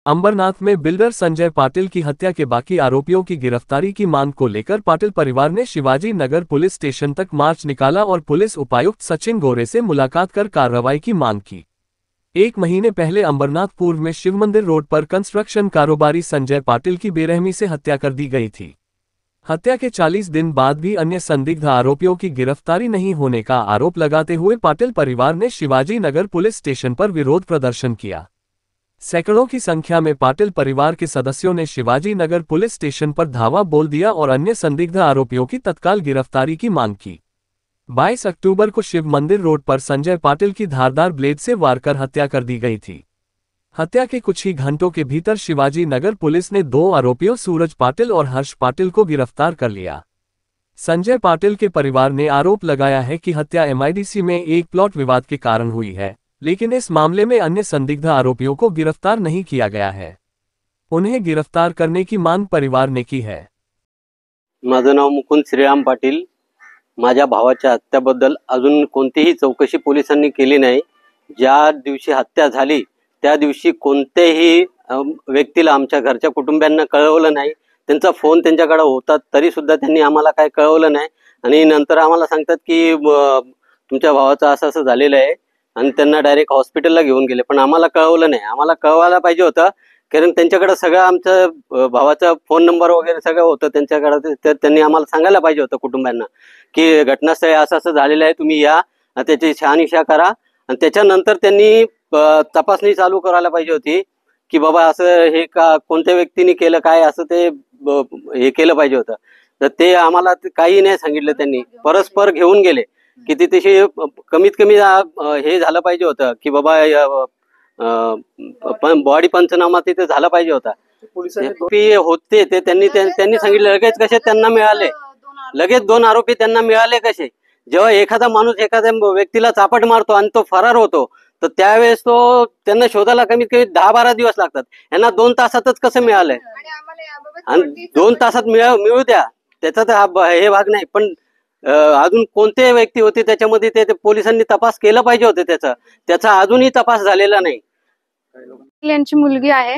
अंबरनाथ में बिल्डर संजय पाटिल की हत्या के बाकी आरोपियों की गिरफ्तारी की मांग को लेकर पाटिल परिवार ने शिवाजी नगर पुलिस स्टेशन तक मार्च निकाला और पुलिस उपायुक्त सचिन गोरे से मुलाकात कर कार्रवाई की मांग की। 1 महीने पहले अंबरनाथ पूर्व में शिव मंदिर रोड पर कंस्ट्रक्शन कारोबारी संजय पाटिल की बेरहमी से हत्या कर दी गई थी। हत्या के 40 दिन बाद भी अन्य संदिग्ध आरोपियों की गिरफ्तारी नहीं होने का आरोप लगाते हुए पाटिल परिवार ने शिवाजी नगर पुलिस स्टेशन पर विरोध प्रदर्शन किया। सैकड़ों की संख्या में पाटिल परिवार के सदस्यों ने शिवाजी नगर पुलिस स्टेशन पर धावा बोल दिया और अन्य संदिग्ध आरोपियों की तत्काल गिरफ्तारी की मांग की। 22 अक्टूबर को शिव मंदिर रोड पर संजय पाटिल की धारदार ब्लेड से वार कर हत्या कर दी गई थी। हत्या के कुछ ही घंटों के भीतर शिवाजी नगर पुलिस ने 2 आरोपियों सूरज पाटिल और हर्ष पाटिल को गिरफ्तार कर लिया। संजय पाटिल के परिवार ने आरोप लगाया है कि हत्या एमआईडीसी में एक प्लॉट विवाद के कारण हुई है, लेकिन इस मामले में अन्य संदिग्ध आरोपियों को गिरफ्तार नहीं किया गया है। उन्हें गिरफ्तार करने की मांग परिवार ने की है। माझं नाव मुकुंद श्रीराम पाटील। माझ्या भावाच्या हत्याबद्दल अजून कोणतीही चौकशी पोलिसांनी केली नाही। ज्या दिवशी हत्या झाली त्या दिवशी कोणत्याही व्यक्तीला आमच्या घरच्या कुटुंबियांना कळवलं नाही। त्यांचा फोन त्यांच्याकडे होता तरी सुद्धा त्यांनी आम्हाला काय कळवलं नाही आणि नंतर आम्हाला सांगतात की तुमच्या भावाचं असं झालेलं आहे आणि त्यांना डायरेक्ट हॉस्पिटलला घेऊन गेले, पण आम्हाला कळवलं नाही। आम्हाला कळवायला पाहिजे होतं, कारण त्यांच्याकडे सगळं आमच्या भावाचा फोन नंबर वगैरे सगळं होतं त्यांच्याकडे। तर त्यांनी आम्हाला सांगायला पाहिजे होतं कुटुंबांना की घटनास्थळी असं झालेलं आहे, तुम्ही या, त्याची शहानिशा करा आणि त्याच्यानंतर त्यांनी तपासणी चालू करायला पाहिजे होती की बाबा असं हे का कोणत्या व्यक्तीने केलं काय असं ते हे केलं पाहिजे होतं। तर ते आम्हाला काही नाही सांगितलं। त्यांनी परस्पर घेऊन गेले की तिथे कमीत कमी हे झालं पाहिजे होतं की बाबा बॉडी पंचनामा तिथे झाला पाहिजे होता। होते ते त्यांनी सांगितलं लगेच कसे त्यांना मिळाले, लगेच 2 आरोपी त्यांना मिळाले कसे? जेव्हा एखादा माणूस एखाद्या व्यक्तीला चापट मारतो आणि तो फरार होतो तर त्यावेळेस तो त्यांना शोधायला कमीत कमी 10-12 दिवस लागतात। यांना 2 तासातच कसं मिळालंय? आणि 2 तासात मिळू द्या, त्याचा तर हे भाग नाही, पण अजून कोणते व्यक्ती होते त्याच्यामध्ये ते पोलिसांनी तपास केला पाहिजे होते। त्याचा अजूनही तपास झालेला नाही। यांची मुलगी आहे।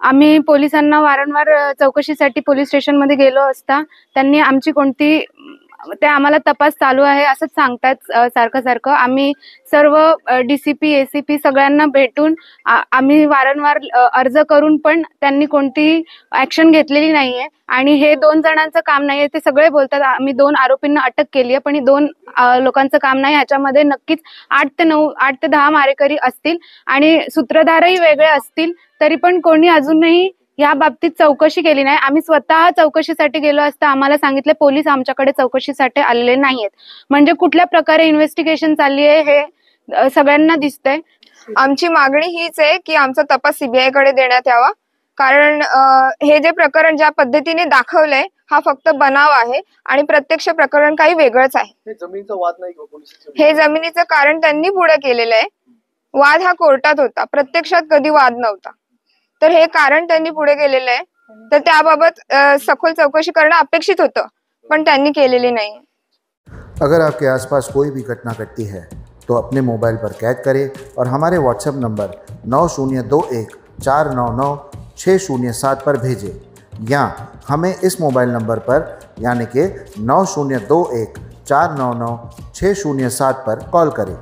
आम्ही पोलिसांना वारंवार चौकशीसाठी पोलीस स्टेशन मध्ये गेलो असता त्यांनी आमची कोणती ते आम्हाला तपास चालू आहे असंच सांगतात सारखं। आम्ही सर्व डीसीपी एसीपी सगळ्यांना भेटून आम्ही वारंवार अर्ज करून पण त्यांनी कोणती ऍक्शन घेतलेली नाहीये आणि हे 2 जणांचं काम नाहीये। ते सगळे बोलतात आम्ही 2 आरोपींना अटक केली आहे, पण 2 लोकांचं काम नाही। ह्याच्यामध्ये नक्कीच 8 ते 10 मारेकरी असतील आणि सूत्रधारही वेगळे असतील, तरी पण कोणी अजूनही या बाबतीत चौकशी केली नाही। आम्ही स्वतः चौकशीसाठी गेलो असता आम्हाला सांगितले पोलीस आमच्याकडे चौकशीसाठी आलेले नाहीयेत। म्हणजे कुठल्या प्रकारे इन्व्हेस्टिगेशन चालली आहे हे सगळ्यांना दिसतंय। आमची मागणी हीच आहे की आमचा तपास सीबीआय कडे देण्यात यावा, कारण हे जे प्रकरण ज्या पद्धतीने दाखवलंय हा फक्त बनाव आहे आणि प्रत्यक्ष प्रकरण काही वेगळंच आहे। हे जमिनीचा वाद नाही का? हे जमिनीचं कारण त्यांनी पुढे केलेलं आहे। वाद हा कोर्टात होता, प्रत्यक्षात कधी वाद नव्हता। तर हे कारण त्यांनी पुढे केलेलं आहे, तर त्याबाबत सखोल चौकशी करणं अपेक्षित होतं, पण त्यांनी केलेली नाही। अगर आपके आसपास कोई भी घटना घटती है तो अपने मोबाइल पर कैद करें और हमारे व्हाट्सएप नंबर 9021499607 पर भेजें, या हमें इस मोबाइल नंबर पर यानी कि 9021499607 पर कॉल करें।